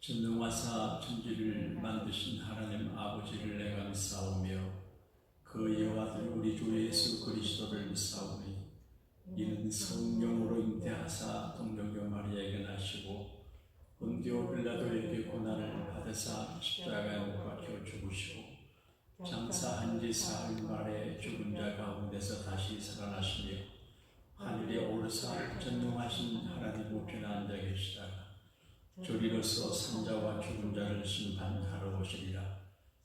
전능하사 천지를 만드신 하나님 아버지를 내가 믿사오며 그 여호와들 우리 주 예수 그리스도를 믿사오니 이는 성령으로 잉태하사 동정녀 마리아에게 나시고 본디오 빌라도에게 고난을 받으사 십자가에 못 박혀 죽으시고 장사한 지 사흘 만에 죽은 자 가운데서 다시 살아나시며 하늘에 오르사 전능하신 하나님 우편에 앉아 계시다가 저리로서 산자와 죽은 자를 심판하러 오시리라.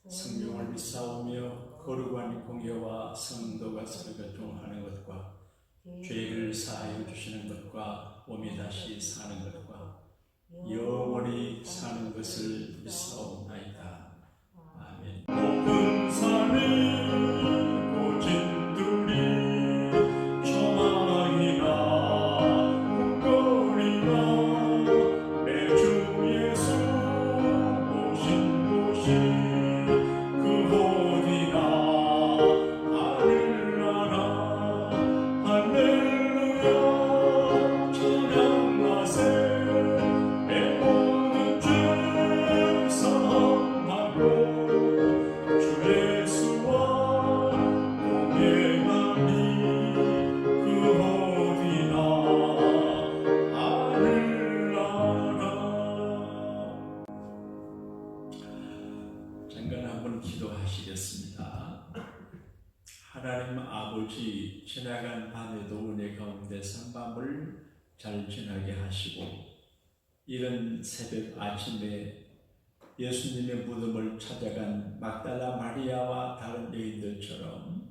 성령을 믿사오며 거룩한 공예와 성도가 서로 교통하는 것과 죄를 사하여 주시는 것과 몸이 다시 사는 것과 영원히 사는 것을 믿사옵나이다. 아멘. 높은 산이 고진 들이 조망이나 꿈거리나 내 주 예수 오신 곳이 그 어디나 하늘나라 할렐루야 찬양하세 내 모든 죄 사함하고 주 예수와 동행하니 그 어디나 하늘나라. 잠깐 한번 기도하시겠습니다. 하나님 아버지, 지나간 밤에도 은혜 가운데 산밤을 잘 지나게 하시고 이른 새벽 아침에 예수님의 무덤을 찾아간 막달라 마리아와 다른 여인들처럼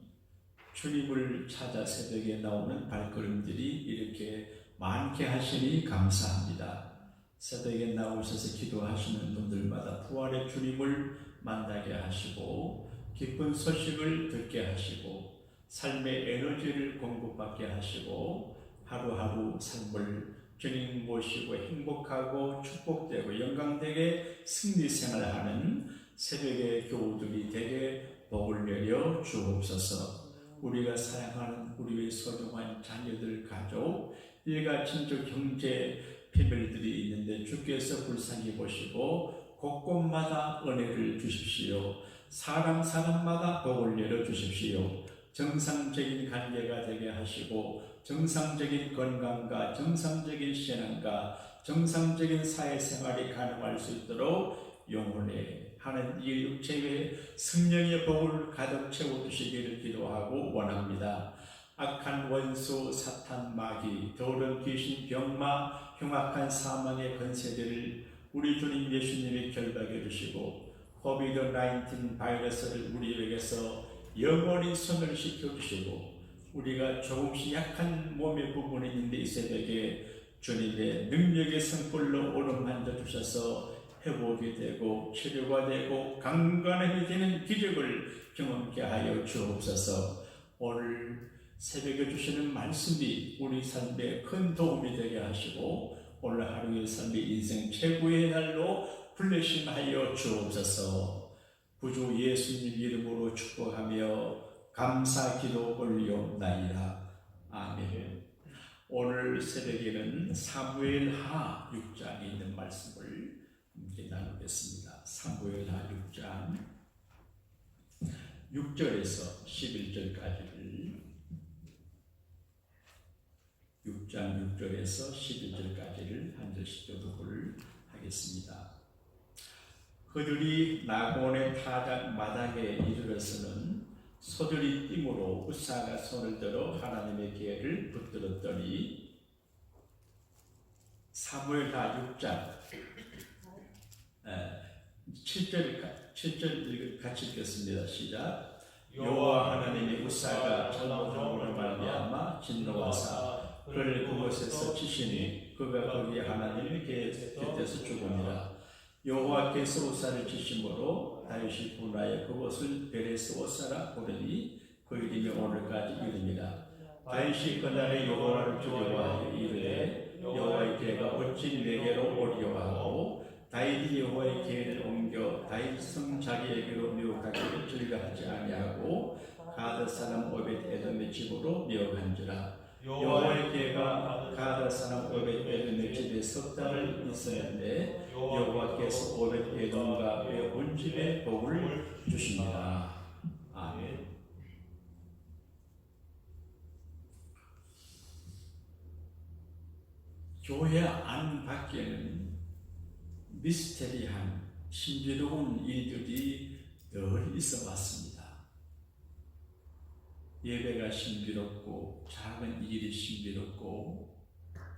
주님을 찾아 새벽에 나오는 발걸음들이 이렇게 많게 하시니 감사합니다. 새벽에 나오셔서 기도하시는 분들마다 부활의 주님을 만나게 하시고 기쁜 소식을 듣게 하시고 삶의 에너지를 공급받게 하시고 하루하루 삶을 주님 모시고 행복하고 축복되고 영광되게 승리생활하는 새벽의 교우들이 되게 복을 내려 주옵소서. 우리가 사랑하는 우리의 소중한 자녀들, 가족, 일가 친족, 형제, 피밀들이 있는데 주께서 불쌍히 보시고 곳곳마다 은혜를 주십시오. 사람마다 복을 내려 주십시오. 정상적인 관계가 되게 하시고 정상적인 건강과 정상적인 신앙과 정상적인 사회생활이 가능할 수 있도록 영혼에 하는 이 육체의 성령의 복을 가득 채워주시기를 기도하고 원합니다. 악한 원수, 사탄, 마귀, 더러운 귀신, 병마, 흉악한 사망의 권세들을 우리 주님 예수님이 결박해 주시고 코비드-19 바이러스를 우리에게서 영원히 손을 씻겨주시고 우리가 조금씩 약한 몸의 부분이 있는데 이 새벽에 주님의 능력의 성불로 오름만져 주셔서 회복이 되고 치료가 되고 강건함이 되는 기적을 경험케 하여 주옵소서. 오늘 새벽에 주시는 말씀이 우리 삶에 큰 도움이 되게 하시고 오늘 하루의 삶의 인생 최고의 날로 불러심하여 주옵소서. 구주 예수님 이름으로 축복하며 감사 기도 올려옵나이다. 아멘. 오늘 새벽에는 사무엘하 6장에 있는 말씀을 함께 나누겠습니다. 사무엘하 6장 6절에서 11절까지를 6장 6절에서 11절까지를 한 절씩 교독을 하겠습니다. 그들이 나곤의 타작 마당에 이르러서는 소들이 띠므로 우사가 손을 들어 하나님의 계를 붙들었더니 사무엘하 6장 7절 같이 읽겠습니다. 시작. 여호와 하나님의 우사가 전노함으로 말미암아 진노하사 그를 그곳에서 치시니 그가 거기 하나님의 곁에서 죽으니라. 여호와께서 우사를 치심으로 다윗이 분하여 그곳을 베레스 오사라 부르니 그 이름이 오늘까지 이릅니다. 다윗이 그날에 여호와를 두려워하여 이르되 여호와의 계가 어찌 내게로 오리요 하고 다윗이 여호와의 계를 옮겨 다윗 성 자기에게로 미혹하기를 즐거하지 아니하고 가드 사람 오벳 에돔의 집으로 미혹한지라. 여호와의 궤가 가드 사람 오벳에돔의 집에 석 달을 있었는데 여호와께서 오벳에돔과 그의 온 집에 복을 주십니다. 아멘. 교회 안 밖에는 미스테리한 신비로운 일들이 늘 있어 왔습니다. 예배가 신비롭고 작은 일이 신비롭고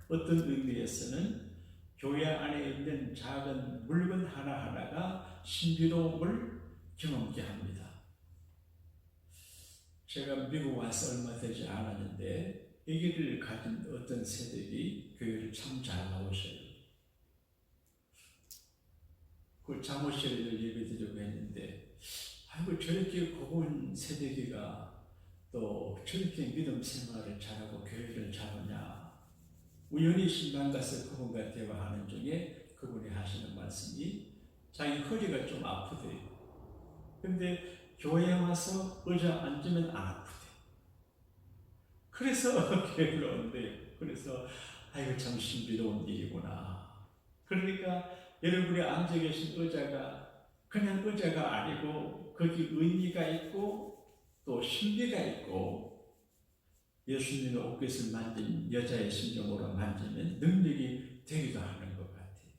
어떤 의미에서는 교회 안에 있는 작은 물건 하나하나가 신비로움을 경험케 합니다. 제가 미국 와서 얼마 되지 않았는데 아기를 가진 어떤 세대들이 교회를 참 잘 나오셔요. 그 잠옷실을 예배드리려고 했는데 아이고 저렇게 고운 세대기가 또 저렇게 믿음 생활을 잘하고 교회를 잘하냐. 우연히 신방 가서 그분과 대화하는 중에 그분이 하시는 말씀이 자기 허리가 좀 아프대요. 근데 교회에 와서 의자 앉으면 안 아프대. 그래서 교회를 온대요. 그래서 아이고 참 신비로운 일이구나. 그러니까 여러분이 앉아 계신 의자가 그냥 의자가 아니고 거기 의미가 있고 또 신비가 있고 예수님의 옷깃을 만진 여자의 심정으로 만지면 능력이 되기도 하는 것 같아요.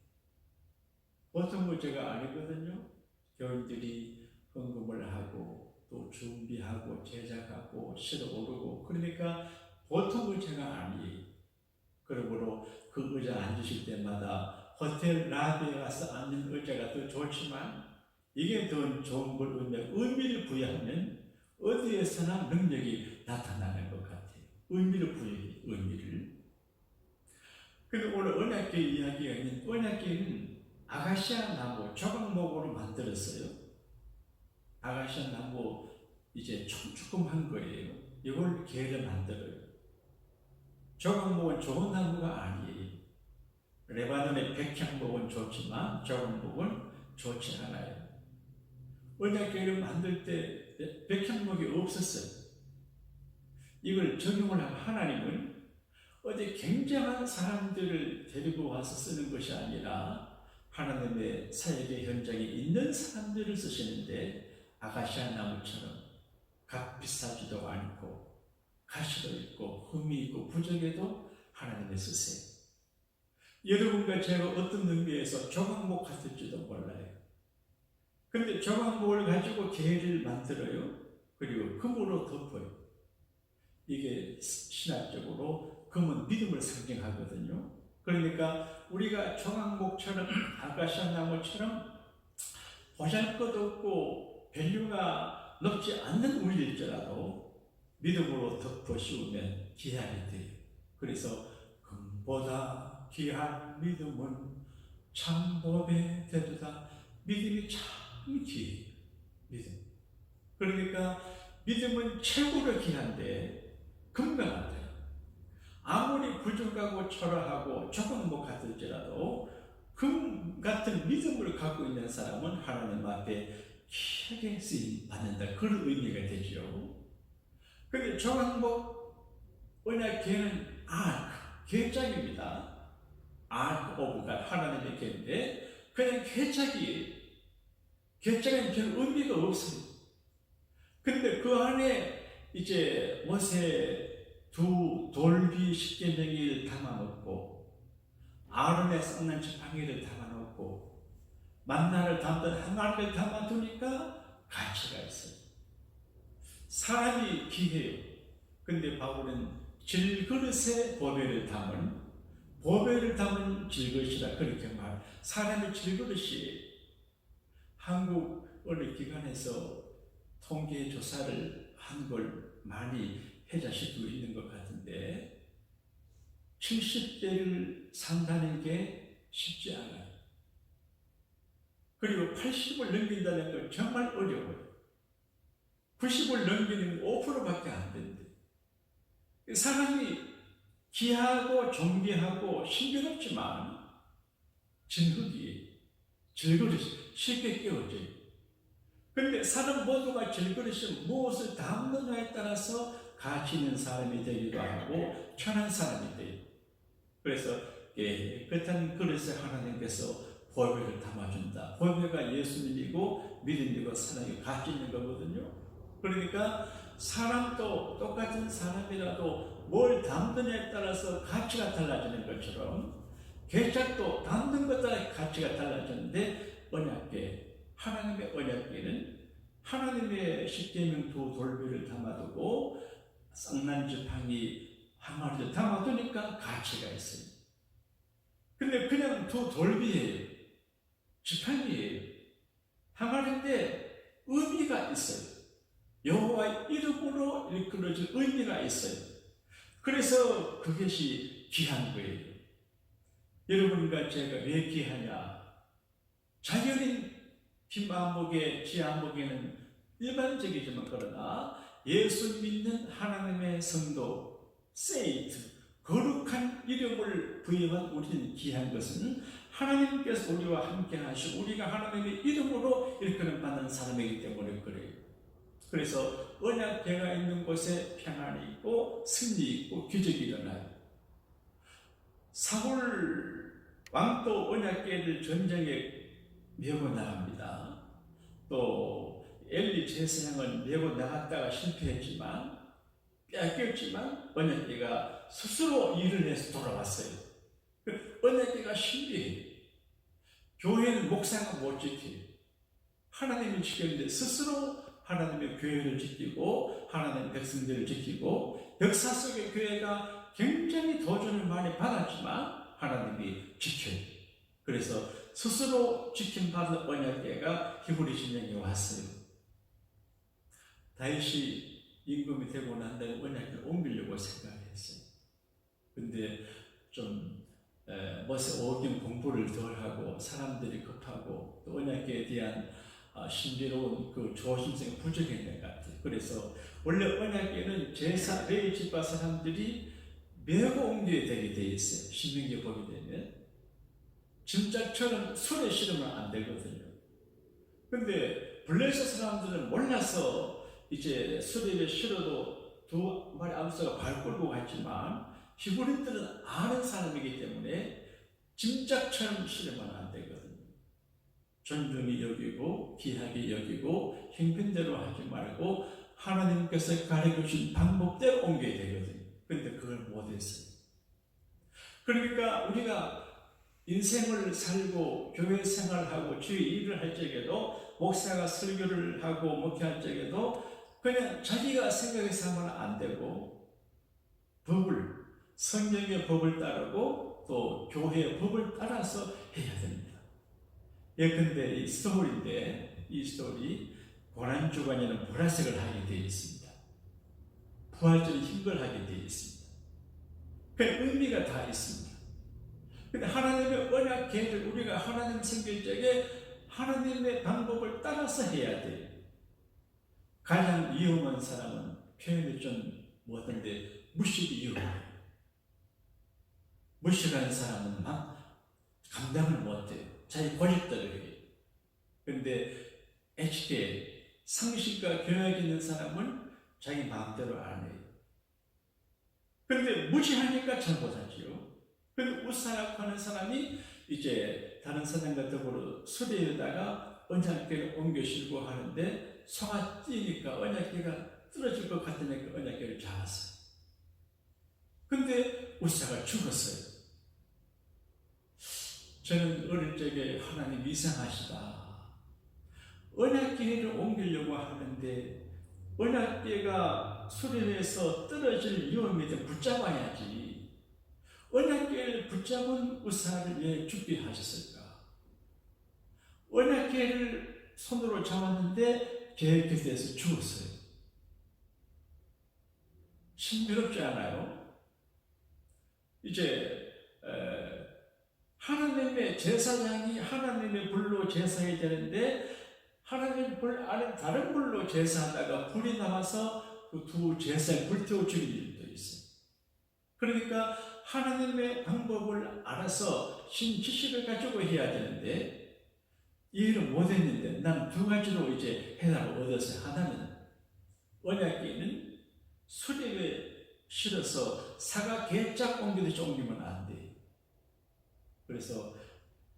어떤 거 제가 알거든요. 교인들이 헌금을 하고 또 준비하고 제작하고 실어 오르고 그러니까 보통 거 제가 아니에요. 그러므로 그 의자 앉으실 때마다 호텔 라비에 가서 앉는 의자가 더 좋지만 이게 더 좋은 걸 의미를 부여하면 어디에서나 능력이 나타나는 것 같아요. 의미를 부여해, 의미를. 근데 오늘 언약궤 이야기가 있는 언약궤는 아가시아 나무 조각목으로 만들었어요. 아가시아 나무 이제 조금한 거예요. 이걸 궤를 만들어요. 조각목은 좋은 나무가 아니에요. 레바논의 백향목은 좋지만 조각목은 좋지 않아요. 언약궤를 만들 때 백향목이 없었어요. 이걸 적용을 하면 하나님은 어디 굉장한 사람들을 데리고 와서 쓰는 것이 아니라 하나님의 사역의 현장에 있는 사람들을 쓰시는데 아가시아 나무처럼 값 비싸지도 않고 가시도 있고 흠이 있고 부족해도 하나님의 쓰세요. 여러분과 제가 어떤 의미에서 조각목 같을지도 몰라요. 근데 조각목을 가지고 궤를 만들어요. 그리고 금으로 덮어요. 이게 신학적으로 금은 믿음을 상징하거든요. 그러니까 우리가 조각목처럼 아가시아 나무처럼 보잘것없고 밸류가 높지 않는 우리일지라도 믿음으로 덮어 씌우면 귀하게 돼요. 그래서 금보다 귀한 믿음은 참법에 되도다. 믿음이 참 귀해요. 믿음. 그러니까 믿음은 최고로 귀한데 금과 같아요. 아무리 부족하고 초라하고 조각목 같을지라도 금 같은 믿음을 갖고 있는 사람은 하나님 앞에 귀하게 쓰임 받는다. 그런 의미가 되죠. 그런데 조각목 언약궤는 궤짝입니다. 오브 갓 하나님의 궤인데 그냥 궤짝이에요. 궤짝은 별 의미가 없어요. 근데 그 안에 이제 모세 두 돌비 십계명을 담아놓고 아론의 썩는 지팡이를 담아놓고 만나를 담던 항아리를 담아두니까 가치가 있어요. 사람이 귀해요. 근데 바울은 질그릇에 보배를 담은 질그릇이라 그렇게 사람의 질그릇이 한국 어느 기관에서 통계 조사를 한 걸 많이 회자시키고 있는 것 같은데 70대를 산다는 게 쉽지 않아요. 그리고 80을 넘긴다는 건 정말 어려워요. 90을 넘기는 5%밖에 안 된대. 사람이 귀하고 존귀하고 신비롭지만 진흙이 질그릇이 쉽게 깨어져요. 그런데 사람 모두가 질그릇이 무엇을 담느냐에 따라서 가치 있는 사람이 되기도 하고 편한 사람이 돼요. 그래서 깨끗한 그릇에 하나님께서 보배를 담아준다. 보배가 예수님이고 믿음이고 사랑이 가치 있는 거거든요. 그러니까 사람도 똑같은 사람이라도 뭘 담느냐에 따라서 가치가 달라지는 것처럼 개짝도 담는 것 따라 가치가 달라졌는데 하나님의 언약궤는 하나님의 십계명 두 돌비를 담아두고 쌍난 지팡이 항아리를 담아두니까 가치가 있어요. 근데 그냥 두 돌비예요. 지팡이예요. 항아리인데 의미가 있어요. 여호와 이름으로 일컬어진 의미가 있어요. 그래서 그것이 귀한 거예요. 여러분과 제가 왜 귀하냐? 자연인 흰안목에 지안목에는 일반적이지만 그러나 예수 믿는 하나님의 성도 세이트 거룩한 이름을 부여한 우리는 귀한 것은 하나님께서 우리와 함께 하시고 우리가 하나님의 이름으로 일컬음 받는 사람이기 때문에 그래요. 그래서 언약궤가 있는 곳에 평안이 있고 승리 있고 기적이 일어나요. 사울 왕도 언약궤를 전쟁에 메고 나갑니다. 또 엘리 제사장은 메고 나갔다가 실패했지만 뺏겼지만 언약궤가 스스로 일을 해서 돌아왔어요. 언약궤가 신비해요. 교회는 목사가 못 지켜요. 하나님이 지켰는데 스스로 하나님의 교회를 지키고 하나님의 백성들을 지키고 역사 속의 교회가 굉장히 도전을 많이 받았지만 하나님이 지켜요. 그래서 스스로 지킴받은 언약궤가 히브리 진영에 왔어요. 다윗이 임금이 되고 난 다음에 언약궤를 옮기려고 생각했어요. 근데 좀 모세오경 공부를 덜 하고 사람들이 급하고 또 언약궤에 대한 신비로운 그 조심성이 부족했던 것 같아요. 그래서 원래 언약궤는 제사 레위 집파 사람들이 메고 옮겨야 되게 돼 있어요. 신명기에 보게 되면 짐짝처럼 손에 실으면 안 되거든요. 근데 블레셋 사람들은 몰라서 이제 수레에 실어도 두 마리 암소가 발 끌고 갔지만 히브리들은 아는 사람이기 때문에 짐짝처럼 실으면 안 되거든요. 존중히 여기고 귀하게 여기고 형편대로 하지 말고 하나님께서 가르쳐주신 방법대로 옮겨야 되거든요. 근데 그걸 못했어요. 그러니까 우리가 인생을 살고 교회 생활하고 주의 일을 할 적에도 목사가 설교를 하고 목회할 적에도 그냥 자기가 생각해서 하면 안 되고 성경의 법을 따르고 또 교회의 법을 따라서 해야 됩니다. 예컨대 이 스토리인데 이 스토리 고난주간에는 보라색을 하게 되어 있습니다. 부활절에 흰걸 하게 되어 있습니다. 그 의미가 다 있습니다. 근데 하나님의 언약궤를 우리가 하나님 섬길 적에 하나님의 방법을 따라서 해야 돼요. 가장 위험한 사람은 표현이 좀 못한데 무식이 위험해요. 무식한 사람은 막 감당을 못해요. 자기 고집대로 해요. 그런데 HK 상식과 교양 있는 사람은 자기 마음대로 안 해요. 그런데 무지하니까 잘못하지요. 그런데 우사라고 하는 사람이 이제 다른 사람과 더불어 수레에다가 언약궤를 옮겨 실고 하는데 소가 뛰니까 언약궤가 떨어질 것 같으니까 언약궤를 잡았어요. 근데 우사가 죽었어요. 저는 어릴 적에 하나님 이상하시다. 언약궤를 옮기려고 하는데 언약궤가 수레에서 떨어질 위험이 돼 붙잡아야지. 언약궤를 붙잡은 우사를 왜 죽게 하셨을까? 언약궤를 손으로 잡았는데 계획돼서 죽었어요. 신비롭지 않아요? 이제 하나님의 제사장이 하나님의 불로 제사해야 되는데 하나님 불 안에 다른 불로 제사하다가 불이 나와서 그 두 제사를 불태워 죽인 일도 있어요. 그러니까 하나님의 방법을 알아서 신지식을 가지고 해야 되는데 이해를 못했는데 난 두 가지로 이제 해답을 얻었어요. 하나는 언약궤는 수렵에 실어서 사과 개짝 옮기듯이 옮기면 안 돼. 그래서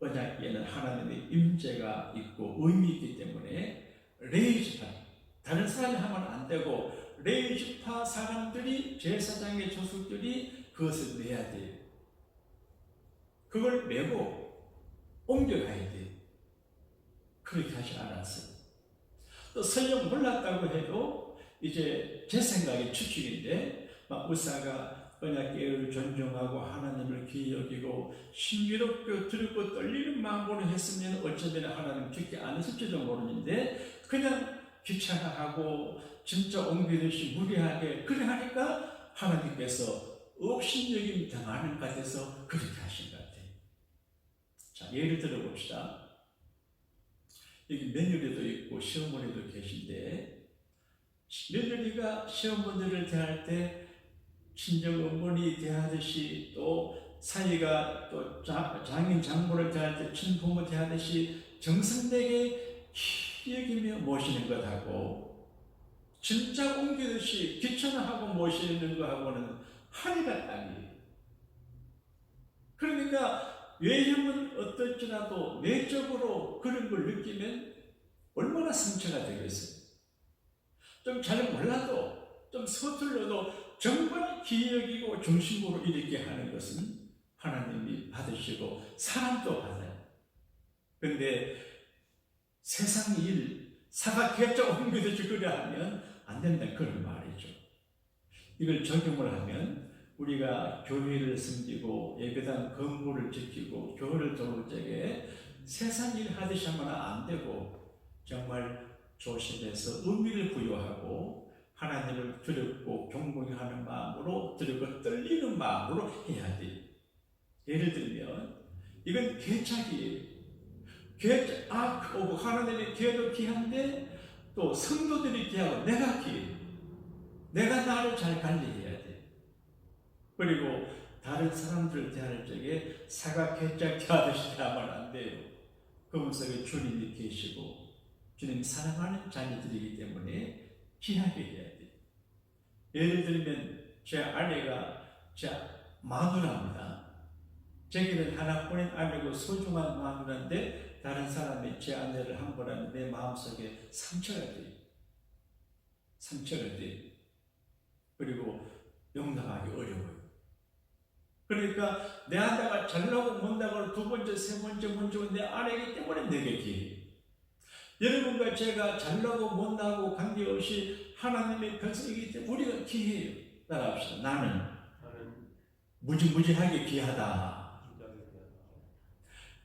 언약궤는 하나님의 임재가 있고 의미 있기 때문에 레위지파, 다른 사람이 하면 안 되고 레위지파 사람들이, 제사장의 조숙들이 그것을 내야 돼요. 그걸 메고 옮겨가야 돼요. 그렇게 하지 않았어요. 또 설령 몰랐다고 해도 이제 제 생각이 추측인데, 막 우사가 언약궤를 존중하고 하나님을 귀히 여기고 신비롭게 들고 떨리는 마음으로 했으면 어쩌면 하나님 듣지 않으실지도 모르는데, 그냥 귀찮아하고 진짜 옮기듯이 무리하게 그래 하니까 하나님께서 업신여김 당하는 것 같아서 그렇게 하신 것 같아요. 자, 예를 들어 봅시다. 여기 며느리도 있고 시어머니도 계신데, 며느리가 시어머니를 대할 때 친정 어머니 대하듯이, 또 사위가 또 장인 장모를 대할 때 친부모 대하듯이 정성되게 여기며 모시는 것하고, 진짜 옮기듯이 귀찮아하고 모시는 것하고는 하늘과 땅이에요. 그러니까 외형은 어떨지라도 내적으로 그런 걸 느끼면 얼마나 상처가 되겠어요. 좀 잘 몰라도, 좀 서툴러도 정말 기억이고 중심으로 이렇게 하는 것은 하나님이 받으시고 사람도 받아요. 그런데 세상 일, 사과 개짝 옮기듯이 그래 하면 안 된다, 그런 말이죠. 이걸 적용을 하면 우리가 교회를 섬기고 예배당 건물을 지키고 교회를 도울 적에 세상 일 하듯이 하면 안 되고, 정말 조심해서 의미를 부여하고 하나님을 두렵고 경공하는 마음으로, 두렵고 떨리는 마음으로 해야 돼요. 예를 들면 이건 개짝이에요. 하나님의 개도 귀한데 또 성도들이 귀하고 내가 귀해요. 내가 나를 잘 관리해야 돼. 그리고 다른 사람들을 대할 적에 사과 개짝 대하듯이 대하면 안 돼요. 그분 속에 주님이 계시고 주님이 사랑하는 자녀들이기 때문에 귀하게 해야 돼요. 예를 들면 제 아내가 제 마누라입니다. 제게는 하나뿐인 아내고 소중한 마누라인데 다른 사람이 제 아내를 함부로 하면 내 마음속에 상처가 돼요. 상처가 돼요. 그리고 용납하기 어려워요. 그러니까 내 아내가 잘나고 못나고 두 번째, 세 번째, 먼저 내 아내이기 때문에 내게 기회예요. 여러분과 제가 잘나고 못나고 관계없이 하나님의 백성이기 때문에 우리가 기회예요. 따라합시다. 나는 무지무지하게 귀하다.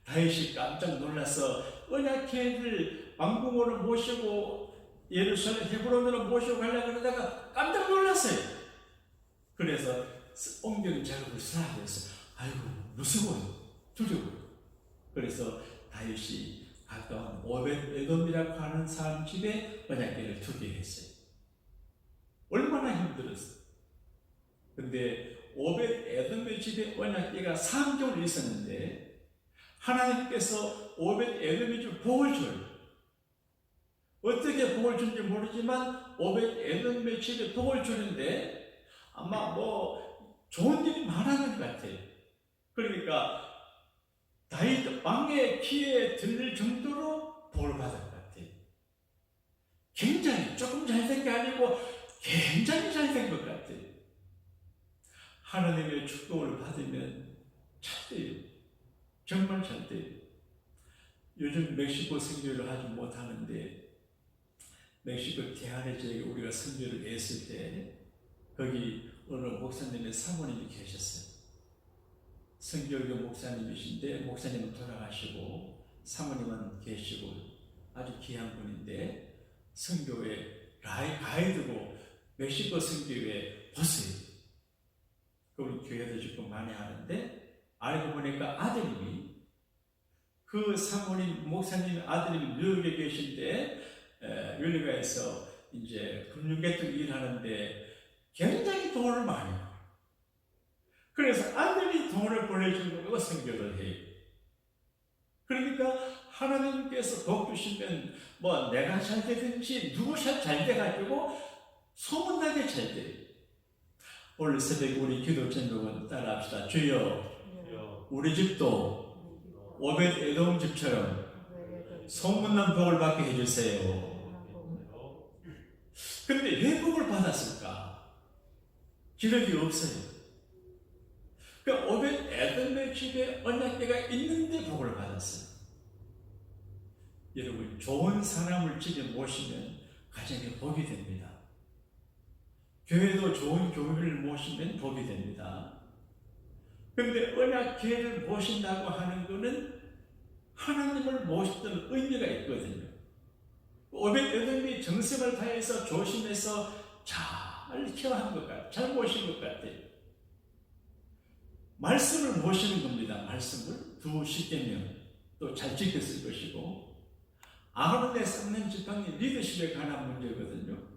다윗이 깜짝 놀라서 언약궤를 왕궁으로 모시고 예루살렘 헤브론으로 모시고 가려고 그러다가 깜짝 놀랐어요. 그래서 옮겨는 작업을 수락해서 아이고 무서워요. 두려워요. 그래서 다윗이 가까운 오벳에돔이라고 하는 사람 집에 언약궤를 두게 했어요. 얼마나 힘들었어요. 근데 오벳에돔의 집에 언약궤가 3개월 있었는데 하나님께서 오벳에돔의 집 복을 줘요. 어떻게 복을 준지 모르지만 오벳에돔의 집에 복을 주는데 아마 좋은 일이 많았는 것 같아요. 그러니까 다윗 왕의 귀에 들릴 정도로 복을 받은 것 같아요. 굉장히 조금 잘된 게 아니고 굉장히 잘된 것 같아요. 하나님의 축복을 받으면 잘 돼요. 정말 잘 돼요. 요즘 멕시코 선교를 하지 못하는데 멕시코 티하레지에 우리가 선교를 했을 때 거기 어느 목사님의 사모님이 계셨어요. 선교교 목사님이신데 목사님은 돌아가시고 사모님은 계시고 아주 귀한 분인데 선교회 가이드고 멕시코 선교회 보세요. 그분 교회도 짓고 많이 하는데 알고 보니까 아드님이 그 사모님 목사님 아드님이 뉴욕에 계신데 윌리가에서 이제 금융계통 일하는데 굉장히 돈을 많이 벌어요. 그래서 아들이 돈을 보내주고 선교를 해요. 그러니까 하나님께서 복 주시면 내가 잘 되든지 누구 잘 돼가지고 소문나게 잘 돼요. 오늘 새벽에 우리 기도 제목은 따라합시다. 주여, 우리 집도 오벳 에돔 집처럼 소문난 복을 받게 해주세요. 근데 왜 복을 받았을까? 기록이 없어요. 그러니까 오벳 에돔의 집에 언약궤가 있는데 복을 받았어요. 여러분, 좋은 사람을 집에 모시면 가정에 복이 됩니다. 교회도 좋은 교회를 모시면 복이 됩니다. 그런데 언약궤를 모신다고 하는 것은 하나님을 모셨던 의미가 있거든요. 오벳 에돔이 정성을 다해서 조심해서 잘 케어한 것 같아요. 잘 모신 것 같아요. 말씀을 모시는 겁니다. 말씀을 두 십계명 또 잘 지켰을 것이고, 아론의 쌍난 지팡이 리더십에 관한 문제거든요.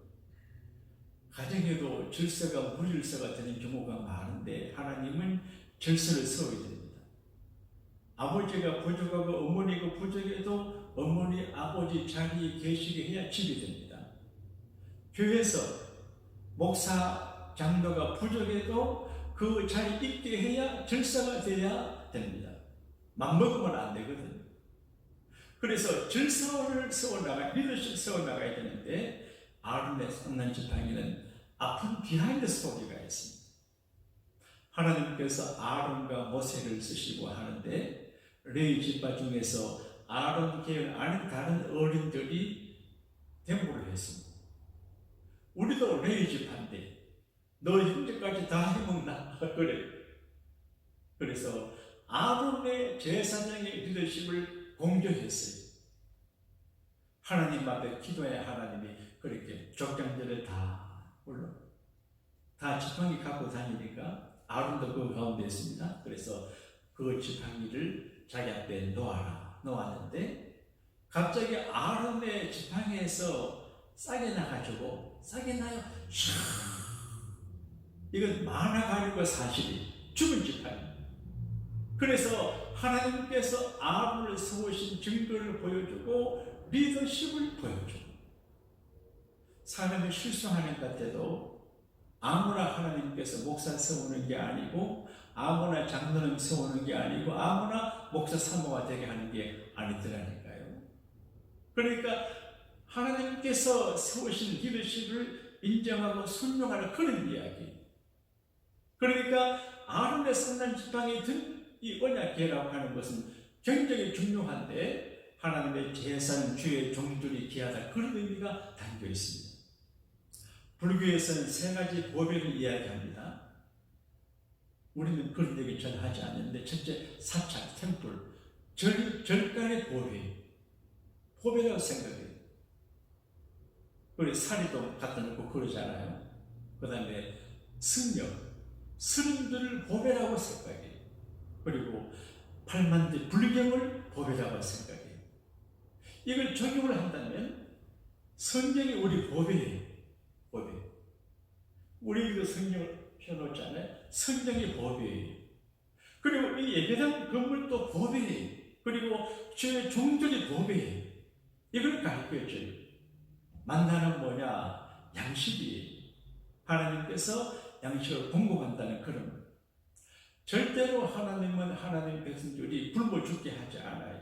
가정에도 질서가 무질서가 되는 경우가 많은데 하나님은 질서를 세워야 됩니다. 아버지가 부족하고 어머니가 부족해도 어머니 아버지 자리에 계시게 해야 집이 됩니다. 교회에서 목사 장로가 부족해도 그 자리에 있게 해야 질서가 돼야 됩니다. 맘먹으면 안 되거든요. 그래서 질서를 세워나가야, 리더십 세워나가야 되는데, 아론의 쌍난 지팡이는 아픈 비하인드 스토리가 있습니다. 하나님께서 아론과 모세를 쓰시고 하는데, 레위 지파 중에서 아론 계열 아닌 다른 어른들이 대모를 했습니다. 우리도 레위 지파인데 너 형제까지 다 해먹나? 그래. 그래서 아론의 제사장의 리더십을 공격했어요. 하나님 앞에 기도해. 하나님이 그렇게 족장들을 다 물론 다 지팡이 갖고 다니니까 아론도 그 가운데 있습니다. 그래서 그 지팡이를 자기 앞에 놓아라. 놓았는데 갑자기 아론의 지팡이에서 싹이 나가지고, 싹이 나요. 이건 많아가 아니고 사실이 죽은 지팡이. 그래서 하나님께서 아론을 세우신 증거를 보여주고 리더십을 보여주고, 사람이 실수하는 것 같아도 아무나 하나님께서 목사 세우는 게 아니고, 아무나 장로님 세우는 게 아니고, 아무나 목사 사모가 되게 하는 게 아니더라니까요. 그러니까 하나님께서 세우신 리더십을 인정하고 순종하는 그런 이야기. 그러니까 아론의 쌍난 지팡이 든 이 언약궤라고 하는 것은 굉장히 중요한데, 하나님의 제사는 주의 종들이 귀하다, 그런 의미가 담겨 있습니다. 불교에서는 세 가지 보배를 이야기합니다. 우리는 그런 얘기 잘 하지 않는데, 첫째, 사찰, 템플, 절간의 보배라고 생각해요. 우리 사리도 갖다 놓고 그러잖아요. 그 다음에 승려, 스님들을 보배라고 생각해요. 그리고 팔만대 불경을 보배라고 생각해요. 이걸 적용을 한다면 성경이 우리 보배예요. 보배. 우리도 성경을 펴놓잖아요. 성경이 보배예요. 그리고 이 예배당 건물도 보배예요. 그리고 주의 종들이 보배예요. 이걸 가르쳐줘요. 만나는 뭐냐? 양식이에요. 하나님께서 양식을 공급한다는 그런. 절대로 하나님은 하나님 백성들이 굶어 죽게 하지 않아요.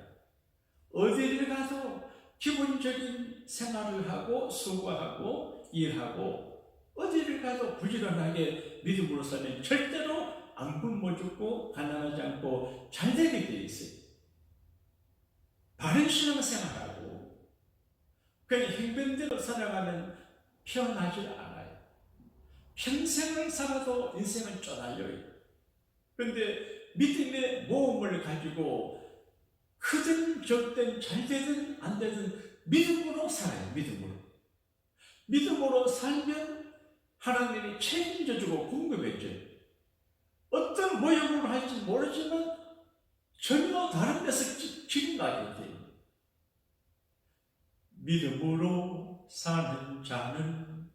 어디를 가도 기본적인 생활을 하고 수고하고 일하고, 어디를 가도 부지런하게 믿음으로 살면 절대로 안 굶어 죽고 가난하지 않고 잘 되게 되어 있어요. 바른 신앙생활하고 그냥 행변대로 살아가면 피어나질 않아요. 평생을 살아도 인생은 쪼달려요. 그런데 믿음의 모험을 가지고 크든 적든 잘 되든 안 되든 믿음으로 살아요. 믿음으로 살면 하나님이 책임져주고 공급해줘요. 어떤 모형으로 할지 모르지만 전혀 다른 데서 기름나게 돼요. 믿음으로 사는 자는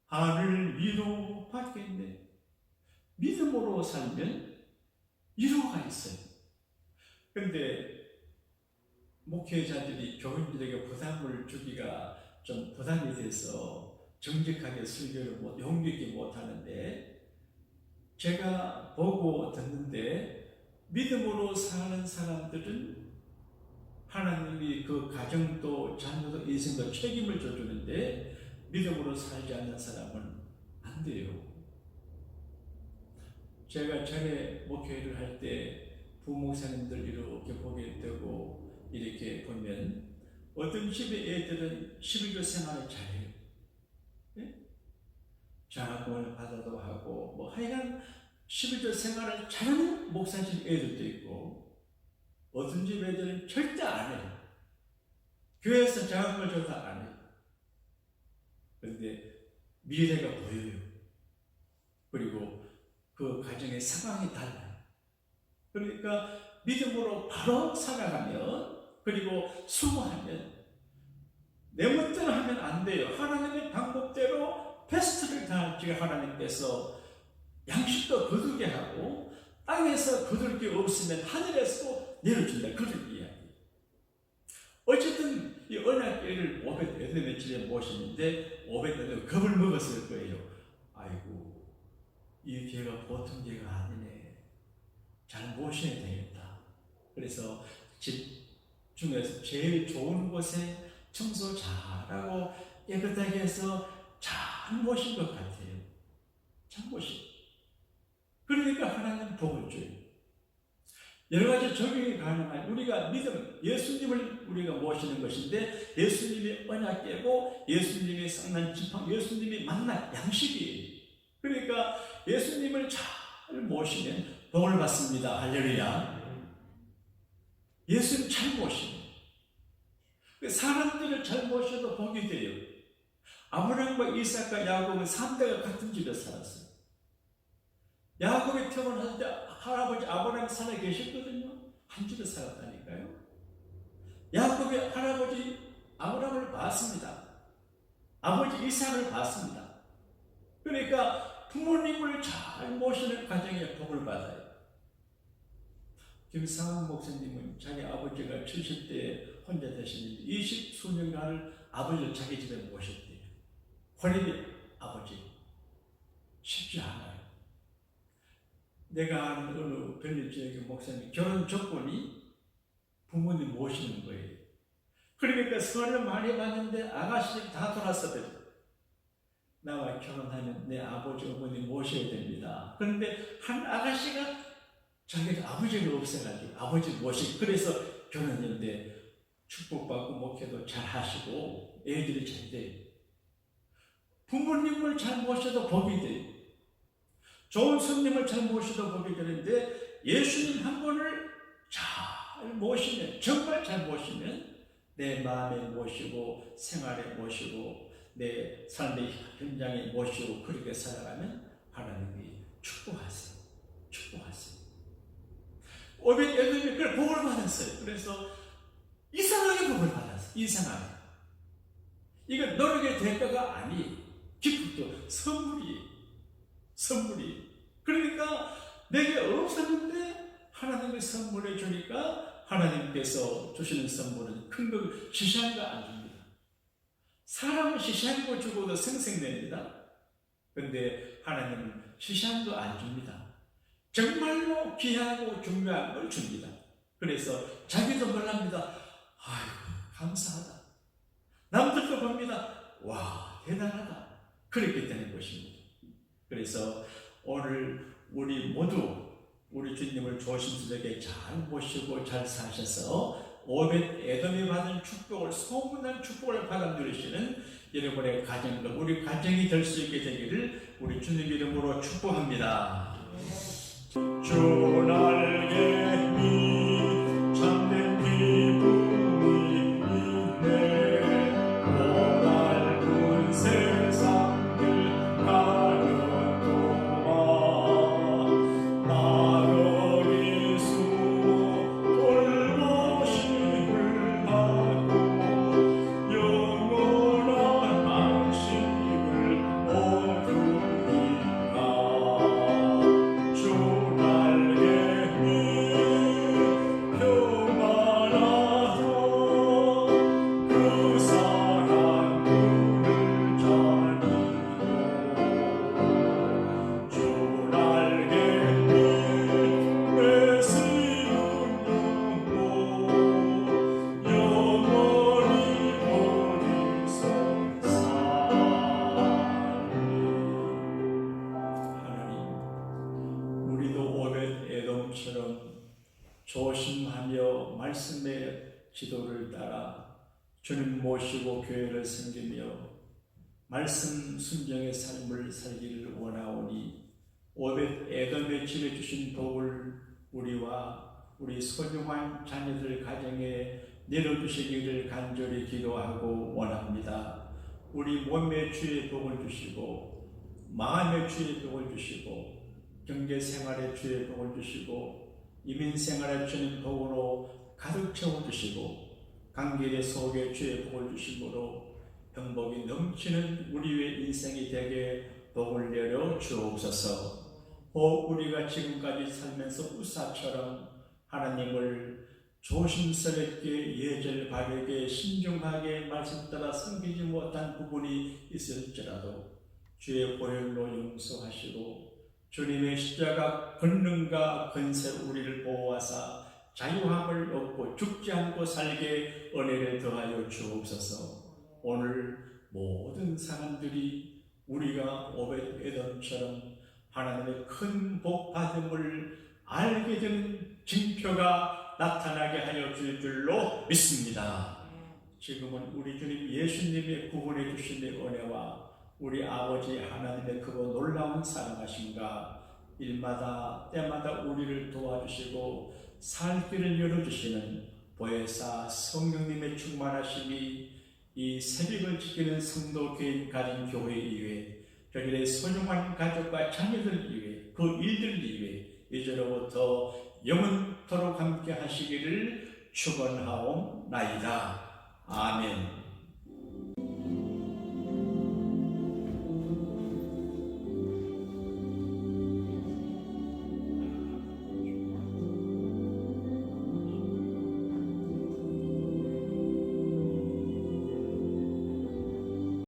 하늘 위로 받겠네. 믿음으로 살면 위로가 있어요. 그런데 목회자들이 교인들에게 부담을 주기가 좀 부담이 돼서 정직하게 설교를 용기 있게 못하는데, 제가 보고 듣는데 믿음으로 사는 사람들은 하나님이 그 가정도 자녀도 인생도 책임을 져주는데 믿음으로 살지 않는 사람은 안 돼요. 제가 전에 목회를 할 때 부목사님들 이렇게 보게 되고 이렇게 보면 어떤 집의 애들은 11조 생활을 잘해요. 네? 장학금을 받아도 하고 뭐 하여간 11조 생활을 잘하는 목사님 애들도 있고 어떤 집 애들은 절대 안 해요. 교회에서 장학금을 줘도 안 해요. 그런데 미래가 보여요. 그리고 그 가정의 상황이 달라요. 그러니까 믿음으로 바로 살아가면 그리고 수고하면 내 멋대로 하면 안 돼요. 하나님의 방법대로 베스트를 다할지 하나님께서 양식도 거두게 하고 땅에서 거둘 게 없으면 하늘에서 내려준다. 그런 이야기. 어쨌든 이 언약궤를 오벳에돔의 집에 모시는데 오벳에돔이 겁을 먹었을 거예요. 아이고 이 궤가 보통 궤가 아니네. 잘 모셔야 되겠다. 그래서 집 중에서 제일 좋은 곳에 청소 잘하고 깨끗하게 해서 잘 모신 것 같아요. 잘 모신. 그러니까 하나님 복을 줘요. 여러 가지 적용이 가능한 우리가 믿음, 예수님을 우리가 모시는 것인데 예수님이 언약궤고 예수님이 쌍난 지팡이, 예수님이 만난 양식이에요. 그러니까 예수님을 잘 모시면 복을 받습니다. 할렐루야. 예수님 잘 모시면 사람들을 잘 모셔도 복이 돼요. 아브라함과 이삭과 야곱은 3대가 같은 집에 살았어요. 야곱이 태어났을 때 할아버지 아브라함 산에 계셨거든요. 한 집에 살았다니까요. 야곱의 할아버지 아브라함을 봤습니다. 아버지 이삭을 봤습니다. 그러니까 부모님을 잘 모시는 가정에 복을 받아요. 김상환 목사님은 자기 아버지가 70대에 혼자 되셨는데 20수년간을 아버지를 자기 집에 모셨대요. 혼인의 아버지. 쉽지 않아요. 내가 아는 어느 별일 지역의 목사님 결혼 조건이 부모님 모시는 거예요. 그러니까 선을 많이 받는데 아가씨들이 다 돌아서거든요. 나와 결혼하면 내 아버지 어머니 모셔야 됩니다. 그런데 한 아가씨가 자기는 아버지가 없어가지고 아버지 모시고 그래서 결혼했는데 축복받고 목회도 잘 하시고 애들이 잘 돼요. 부모님을 잘 모셔도 복이 돼요. 좋은 손님을 잘 모셔도 복이 되는데 예수님 한 분을 잘 모시면 정말 잘 모시면 내 마음에 모시고 생활에 모시고 내 삶의 현장에 모시고 그렇게 살아가면 하나님이 축복하세요. 축복하세요. 오벳에돔이 그걸 복을 받았어요. 그래서 이상하게 복을 받았어요. 이상하게. 이건 노력의 대가가 아니에요. 기쁨도 선물이. 그러니까 내게 없었는데 하나님의 선물을 주니까 하나님께서 주시는 선물은 큰 거 시시한 거 안 줍니다. 사람은 시시한 거 주고도 생생냅니다. 그런데 하나님은 시시한 거 안 줍니다. 정말로 귀하고 중요한 걸 줍니다. 그래서 자기도 놀랍니다. 아이고 감사하다. 남들도 봅니다. 와 대단하다. 그렇게 되는 것입니다. 그래서 오늘 우리 모두 우리 주님을 조심스럽게 잘 모시고 잘 사셔서 오벳에돔이 받은 축복을 소문난 축복을 받아 누리시는 여러분의 가정과 우리 가정이 될 수 있게 되기를 우리 주님 이름으로 축복합니다. 주 날개 위 참된 기쁨이 있네 고달픈 세상을 가는 동안 나를 예수 돌보심을 받고 영원한 안식을 얻으리라. 주 날개 위 지도를 따라 주님 모시고 교회를 섬기며 말씀 순종의 삶을 살기를 원하오니 오벳 에돔의 집에 주신 복을 우리와 우리 소중한 자녀들 가정에 내려주시기를 간절히 기도하고 원합니다. 우리 몸의 주의 복을 주시고 마음의 주의 복을 주시고 경제생활의 주의 복을 주시고 이민생활의 주님 복으로 가득 채워주시고 관계의 속에 주의 복을 주심으로 행복이 넘치는 우리의 인생이 되게 복을 내려 주옵소서. 혹 우리가 지금까지 살면서 우사처럼 하나님을 조심스럽게 예절 바르게 신중하게 말씀 따라 섬기지 못한 부분이 있을지라도 주의 보혈로 용서하시고 주님의 십자가 권능과 권세로 우리를 보호하사 자유함을 얻고 죽지 않고 살게 은혜를 더하여 주옵소서. 오늘 모든 사람들이 우리가 오벳 에돔처럼 하나님의 큰 복 받음을 알게 되는 징표가 나타나게 하여 줄 줄로 믿습니다. 지금은 우리 주님 예수님의 구원해 주신 은혜와 우리 아버지 하나님의 크고 놀라운 사랑하심과 일마다 때마다 우리를 도와주시고 살 길을 열어주시는 보혜사 성령님의 충만하심이 이 새벽을 지키는 성도 교인 가진 교회 이외 저들의 소중한 가족과 자녀들 이외 그 일들 이외 이제로부터 영원토록 함께 하시기를 축원하옵나이다. 아멘.